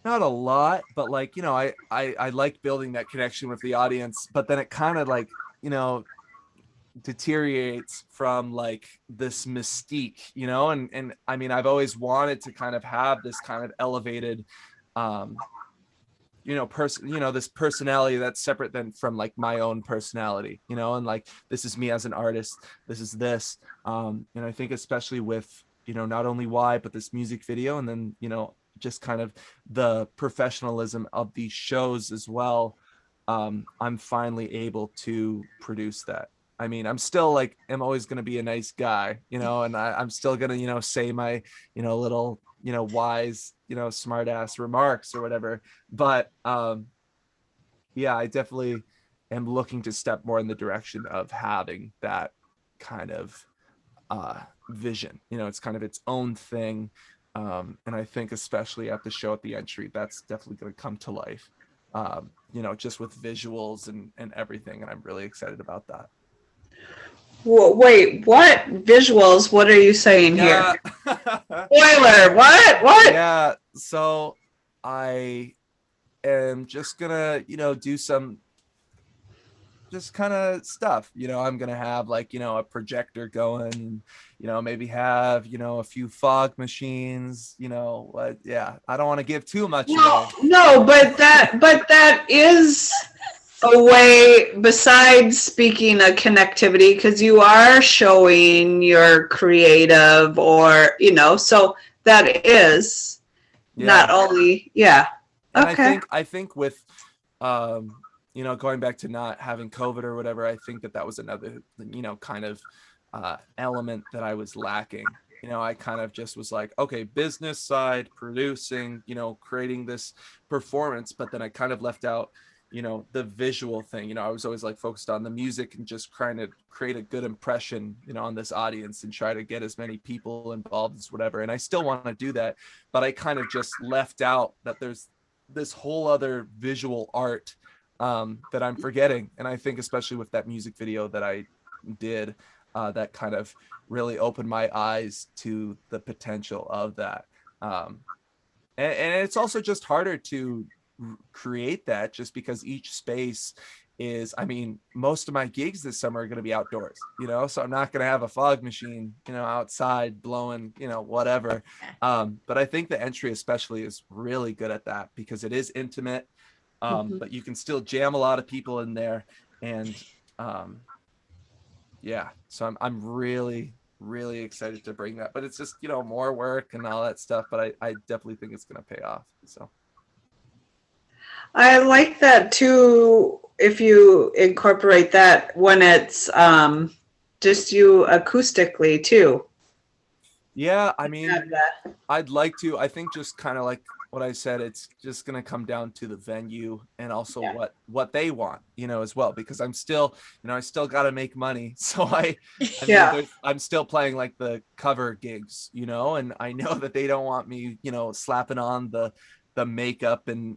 not a lot, but like, I like building that connection with the audience, but then it kind of like, deteriorates from like this mystique, and I mean, I've always wanted to kind of have this kind of elevated this personality that's separate from like my own personality, and like, this is me as an artist, this is this, and I think especially with, not only why, but this music video, and then, just kind of the professionalism of these shows as well, I'm finally able to produce that. I mean, I'm still like, I'm always going to be a nice guy, and I'm still going to, say my, little, wise, smart ass remarks or whatever. But yeah, I definitely am looking to step more in the direction of having that kind of vision. It's kind of its own thing. And I think especially at the show at the entry, that's definitely going to come to life, just with visuals and everything. And I'm really excited about that. Wait, what visuals? What are you saying here? Spoiler! What? Yeah, so I am just gonna, do some just kind of stuff. I'm gonna have like, a projector going, maybe have, a few fog machines, yeah, I don't want to give too much away. No, but that is a way, besides speaking of connectivity, because you are showing your creative, or so that is not only And okay. I think with going back to not having COVID or whatever, I think that was another, kind of element that I was lacking. I kind of just was like, okay, business side, producing, creating this performance, but then I kind of left out, the visual thing. I was always like focused on the music and just trying to create a good impression, on this audience and try to get as many people involved as whatever. And I still want to do that, but I kind of just left out that there's this whole other visual art that I'm forgetting. And I think especially with that music video that I did, that kind of really opened my eyes to the potential of that. And it's also just harder to create that, just because each space is, I mean, most of my gigs this summer are going to be outdoors, so I'm not going to have a fog machine, outside blowing, whatever. But I think the entry especially is really good at that, because it is intimate, but you can still jam a lot of people in there. And yeah, so I'm really, really excited to bring that, but it's just, more work and all that stuff, but I definitely think it's going to pay off. So I like that too, if you incorporate that when it's just you acoustically too. Yeah, I mean, I'd like to. I think just kind of like what I said, it's just going to come down to the venue and also Yeah. what they want, as well, because I'm still, I still got to make money. So I mean, Yeah. I'm still playing like the cover gigs, and I know that they don't want me, slapping on the makeup and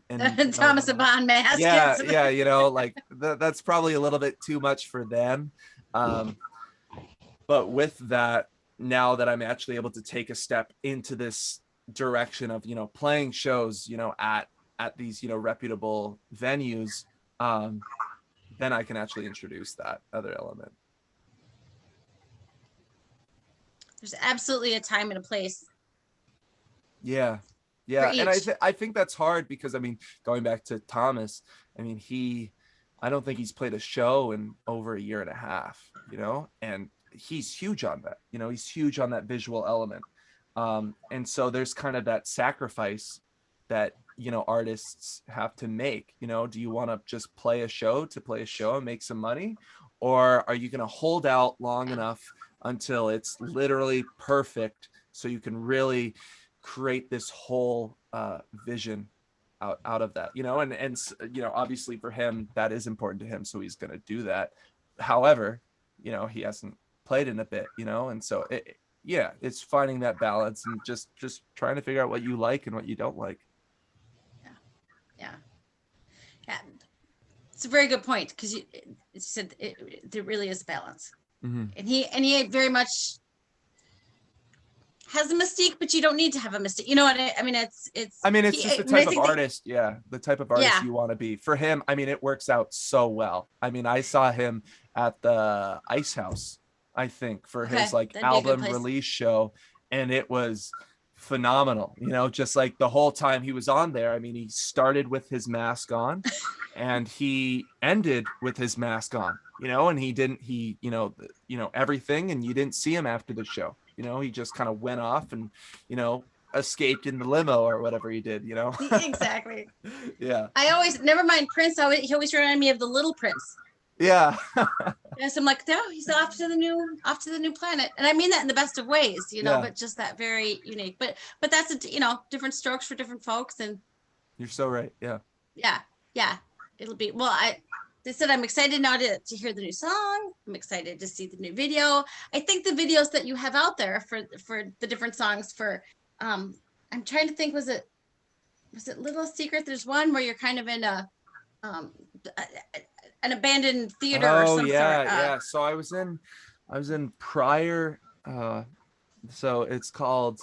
Thomas and Bond mask. yeah, yeah, like that's probably a little bit too much for them. But with that, now that I'm actually able to take a step into this direction of, playing shows, at these, reputable venues, then I can actually introduce that other element. There's absolutely a time and a place. Yeah. For Yeah. And each. I think that's hard because, I mean, going back to Thomas, I mean, I don't think he's played a show in over a year and a half, and he's huge on that, he's huge on that visual element. And so there's kind of that sacrifice that, artists have to make. Do you want to just play a show to play a show and make some money? Or are you going to hold out long enough until it's literally perfect so you can really create this whole vision out of that, and obviously for him that is important to him, so he's going to do that. However, he hasn't played in a bit, and so yeah, it's finding that balance and just trying to figure out what you like and what you don't like. Yeah. It's a very good point, because you said there really is a balance. Mm-hmm. And he very much has a mystique, but you don't need to have a mystique. You know what I mean? It's just the type of artist. Yeah, the type of artist you want to be. For him, I mean, it works out so well. I mean, I saw him at the Ice House, I think, for his like album release show, and it was phenomenal. Just like the whole time he was on there. I mean, he started with his mask on and he ended with his mask on, and he everything, and you didn't see him after the show. He just kind of went off and, escaped in the limo or whatever he did, Exactly. Yeah. Never mind Prince. He always reminded me of the Little Prince. Yeah. Yes, I'm like, no, he's off to the new planet, and I mean that in the best of ways, but just that very unique. But that's different strokes for different folks, and you're so right. Yeah. It'll be They said I'm excited now to hear the new song. I'm excited to see the new video. I think the videos that you have out there for the different songs I'm trying to think, was it Little Secret? There's one where you're kind of in an abandoned theater or some sort. Yeah. So I was in Prior, so it's called,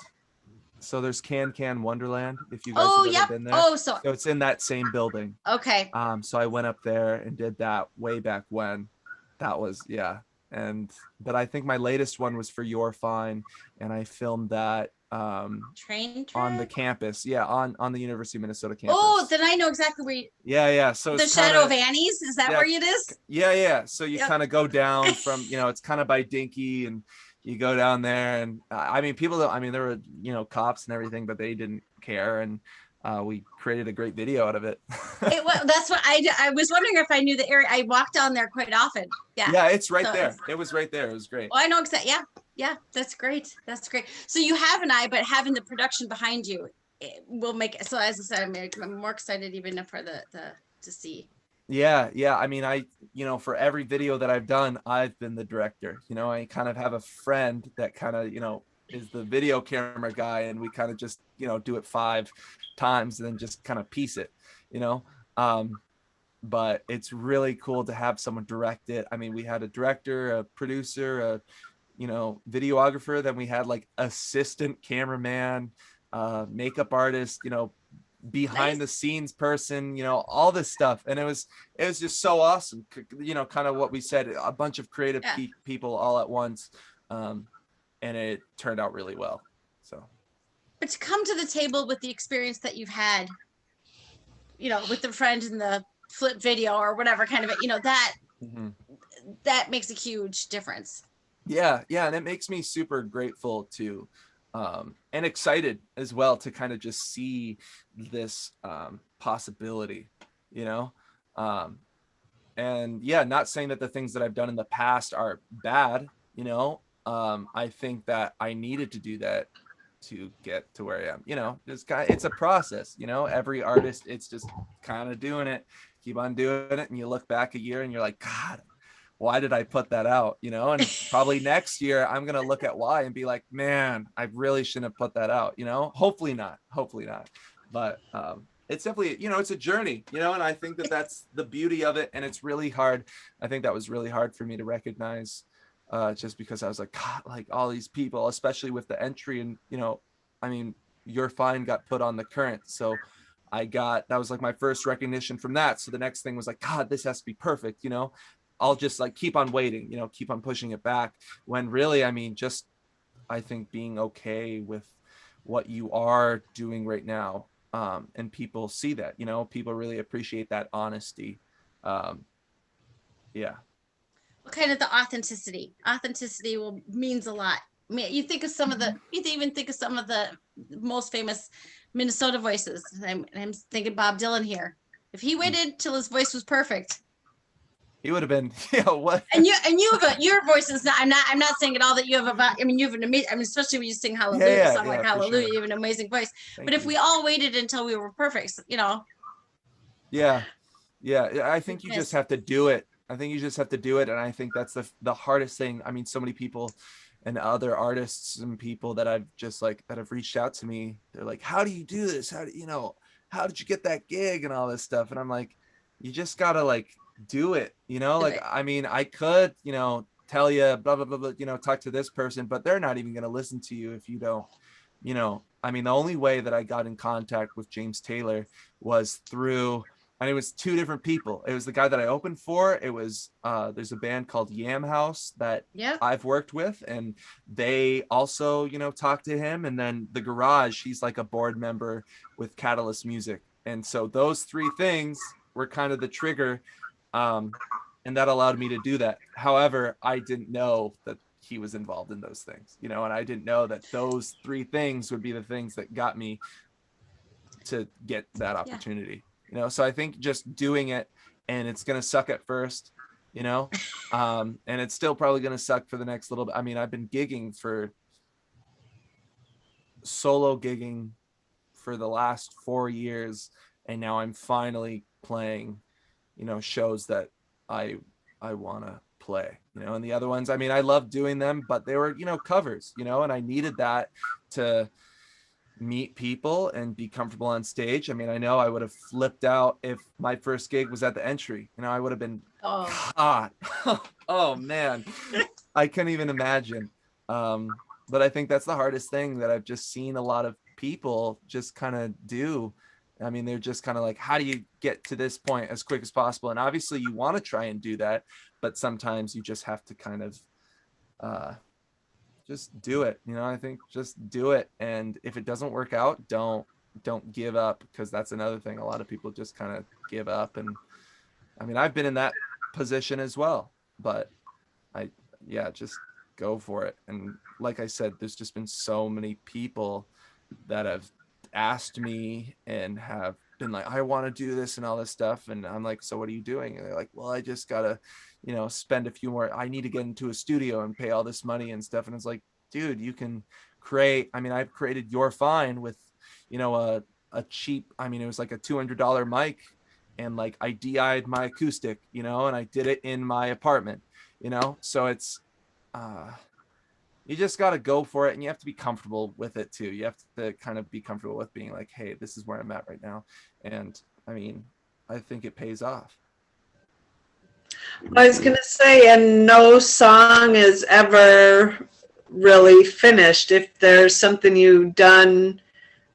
so there's Can Wonderland, if you guys have ever been there. So it's in that same building. Okay. So I went up there and did that way back when. That was, yeah. But I think my latest one was for You're Fine, and I filmed that train on the campus. Yeah, on the University of Minnesota campus. Oh, then I know exactly where yeah. So the Shadow of Annie's, is that where it is? Yeah. So you kind of go down from, it's kind of by Dinky, and you go down there, and I mean, there were, cops and everything, but they didn't care, and we created a great video out of it. That's what I was wondering if I knew the area. I walk down there quite often. Yeah, it's right there. It was right there. It was great. Well, I know exactly. Yeah, that's great. So you have an eye, but having the production behind you, it will make it. So as I said, I'm more excited even for the to see. Yeah. I mean, for every video that I've done, I've been the director. I kind of have a friend that kind of, is the video camera guy, and we kind of just, do it 5 times and then just kind of piece it, but it's really cool to have someone direct it. I mean, we had a director, a producer, a videographer, then we had like assistant cameraman, makeup artist, behind the scenes person, all this stuff, and it was just so awesome, kind of what we said, a bunch of creative people all at once, and it turned out really well. So, but to come to the table with the experience that you've had, with the friend in the flip video or whatever kind of it, that makes a huge difference. Yeah, and it makes me super grateful to and excited as well to kind of just see this possibility, and not saying that the things that I've done in the past are bad, I think that I needed to do that to get to where I am. It's a process. Every artist, it's just kind of doing it, keep on doing it, and you look back a year and you're like, God, why did I put that out? And probably next year I'm gonna look at why and be like, man, I really shouldn't have put that out. Hopefully not. But it's definitely, it's a journey. And I think that that's the beauty of it, and it's really hard. I think that was really hard for me to recognize, just because I was like, God, like all these people, especially with the entry, and I mean, You're Fine got put on the current, so that was like my first recognition from that. So the next thing was like, God, this has to be perfect. I'll just like keep on waiting, keep on pushing it back, when really, I mean, just I think being okay with what you are doing right now, and people see that, people really appreciate that honesty. um yeah. Kind of the authenticity. Authenticity means a lot. I mean, you even think of some of the most famous Minnesota voices. I'm thinking Bob Dylan here. If he waited till his voice was perfect, He would have been, what? and your voice is not. I'm not saying at all that you have I mean, you have an amazing. I mean, especially when you sing Hallelujah, Yeah, song like Hallelujah, sure. you have an amazing voice. Thank but if you. we all waited until we were perfect, Yeah, I think you just have to do it. I think you just have to do it, and I think that's the hardest thing. I mean, so many people and other artists and people that I've just like that have reached out to me, they're like, how do you do this? How did you get that gig and all this stuff? And I'm like, you just gotta like do it, like, I mean, I could, tell you blah blah blah blah, talk to this person, but they're not even gonna listen to you if you don't. I mean, the only way that I got in contact with James Taylor was through, and it was two different people. It was the guy that I opened for. It was there's a band called Yam House that I've worked with, and they also, talked to him. And then the Garage, he's like a board member with Catalyst Music. And so those three things were kind of the trigger, and that allowed me to do that. However, I didn't know that he was involved in those things, and I didn't know that those three things would be the things that got me to get that opportunity. So I think just doing it, and it's going to suck at first, and it's still probably going to suck for the next little bit. I mean, I've been solo gigging for the last 4 years, and now I'm finally playing, shows that I want to play, and the other ones, I mean, I love doing them, but they were, covers, and I needed that to meet people and be comfortable on stage. I mean, I know I would have flipped out if my first gig was at the Entry. I would have been, God, oh man, I couldn't even imagine. But I think that's the hardest thing that I've just seen a lot of people just kind of do. I mean, they're just kind of like, how do you get to this point as quick as possible? And obviously you want to try and do that, but sometimes you just have to kind of, just do it. I think just do it. And if it doesn't work out, don't give up, because that's another thing. A lot of people just kind of give up. And I mean, I've been in that position as well, but just go for it. And like I said, there's just been so many people that have asked me and have been like, I want to do this and all this stuff. And I'm like, so what are you doing? And they're like, well, I just gotta, spend a few more, I need to get into a studio and pay all this money and stuff. And it's like, dude, you can create, I mean, I've created You're Fine with, a cheap, I mean, it was like a $200 mic, and like I DI'd my acoustic, and I did it in my apartment, so it's, you just got to go for it, and you have to be comfortable with it too. You have to kind of be comfortable with being like, hey, this is where I'm at right now. And I mean, I think it pays off. I was going to say, and no song is ever really finished. If there's something you've done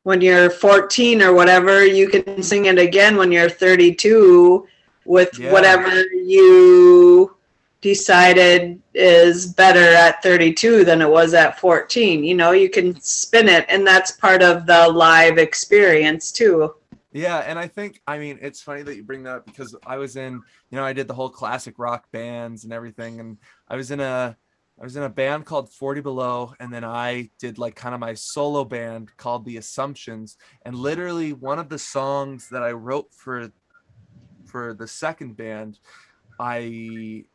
when you're 14 or whatever, you can sing it again when you're 32 with whatever you decided is better at 32 than it was at 14. You can spin it, and that's part of the live experience too. Yeah, and I think, I mean, it's funny that you bring that up, because I was in, I did the whole classic rock bands and everything, and I was in a band called 40 Below, and then I did like kind of my solo band called The Assumptions, and literally one of the songs that I wrote for the second band, I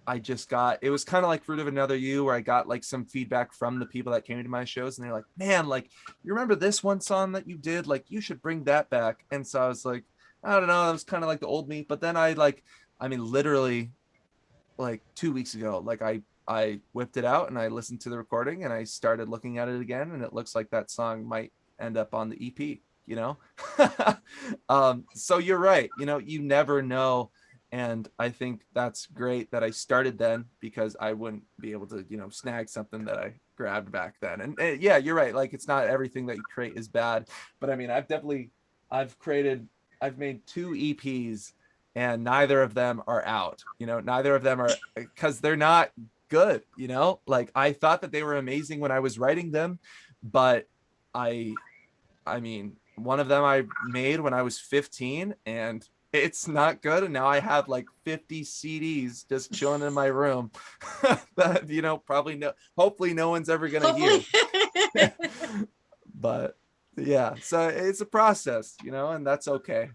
I just got, it was kind of like Fruit of Another You, where I got like some feedback from the people that came to my shows, and they're like, man, like, you remember this one song that you did? Like, you should bring that back. And so I was like, I don't know, that was kind of like the old me. But then I mean, literally like 2 weeks ago, like I whipped it out and I listened to the recording and I started looking at it again, and it looks like that song might end up on the EP, you know? So you're right, you know, you never know. And I think that's great that I started then, because I wouldn't be able to, you know, snag something that I grabbed back then. And yeah, you're right. Like, it's not everything that you create is bad, but I mean, I've made 2 EPs, and neither of them are out, you know, neither of them are, because they're not good, you know, like I thought that they were amazing when I was writing them, but I I mean, one of them I made when I was 15, and it's not good. And now I have like 50 CDs just chilling in my room that, you know, probably no, hopefully no one's ever going to hear. But yeah, so it's a process, you know, and that's okay.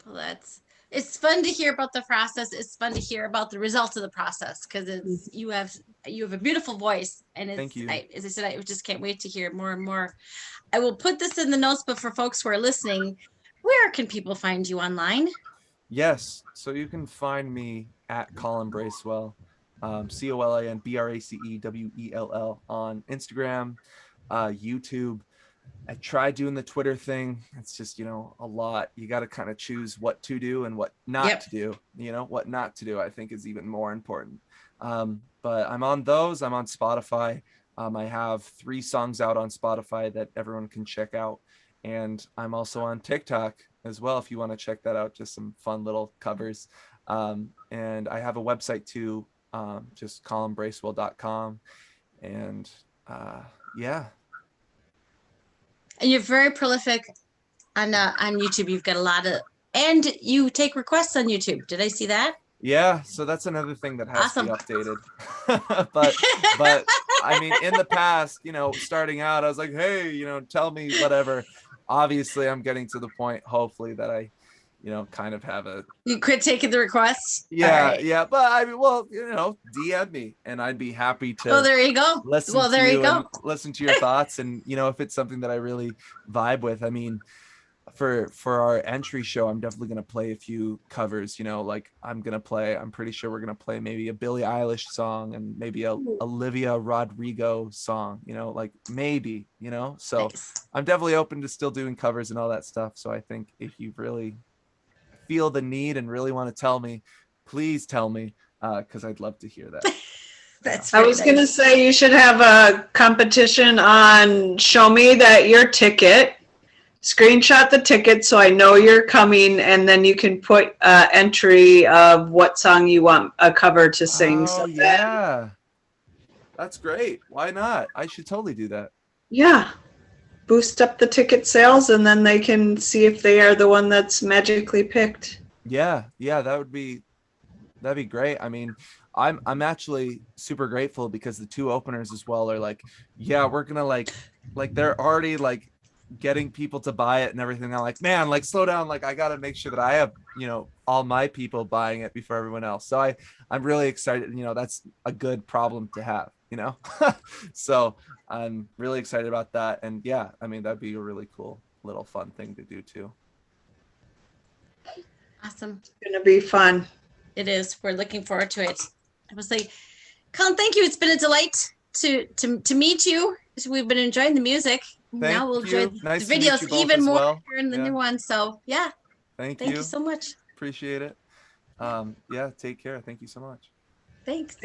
Well, it's fun to hear about the process. It's fun to hear about the results of the process, because it's you have a beautiful voice, and it's, Thank you. as I said, I just can't wait to hear more and more. I will put this in the notes, but for folks who are listening, where can people find you online? Yes, so you can find me at Colin Bracewell, Colin Bracewell on Instagram, YouTube. I tried doing the Twitter thing. It's just, you know, a lot. You got to kind of choose what to do and what not to do. You know, what not to do, I think, is even more important. But I'm on those. I'm on Spotify. I have 3 songs out on Spotify that everyone can check out. And I'm also on TikTok as well, if you want to check that out. Just some fun little covers. And I have a website too, just colinbracewell.com. And yeah. And you're very prolific on YouTube. You've got a lot of, and you take requests on YouTube. Did I see that? Yeah, so that's another thing that has Awesome. to be updated. but I mean, in the past, you know, starting out, I was like, hey, you know, tell me whatever. Obviously, I'm getting to the point, hopefully, that I, you know, kind of have a, You quit taking the requests. yeah, right. yeah. But I mean, well, you know, DM me, and I'd be happy to. Oh, there you go. Listen Well, there to you go. and listen to your thoughts, and you know, if it's something that I really vibe with. I mean, for our entry show, I'm definitely gonna play a few covers, you know, like I'm pretty sure we're gonna play maybe a Billie Eilish song and maybe a Olivia Rodrigo song, you know, like maybe, you know. So Nice. I'm definitely open to still doing covers and all that stuff. So I think if you really feel the need and really want to tell me, please tell me, because I'd love to hear that. That's I was going to say you should have a competition on Show Me That Your Ticket. Screenshot the ticket so I know you're coming, and then you can put entry of what song you want a cover to sing. Oh, so yeah. That's great. Why not? I should totally do that. Yeah. Boost up the ticket sales, and then they can see if they are the one that's magically picked. Yeah, that'd be great. I mean, I'm actually super grateful because the 2 openers as well are like, yeah, we're gonna like they're already like getting people to buy it and everything. I'm like, man, like slow down, like I gotta make sure that I have, you know, all my people buying it before everyone else. So I'm really excited. You know, that's a good problem to have, you know. So I'm really excited about that. And yeah, I mean, that'd be a really cool little fun thing to do too. Awesome. It's going to be fun. It is. We're looking forward to it. I was like, Colin, thank you. It's been a delight to meet you. We've been enjoying the music. Now we'll enjoy the videos even more in the new one. So yeah. Thank you so much. Appreciate it. Yeah, take care. Thank you so much. Thanks.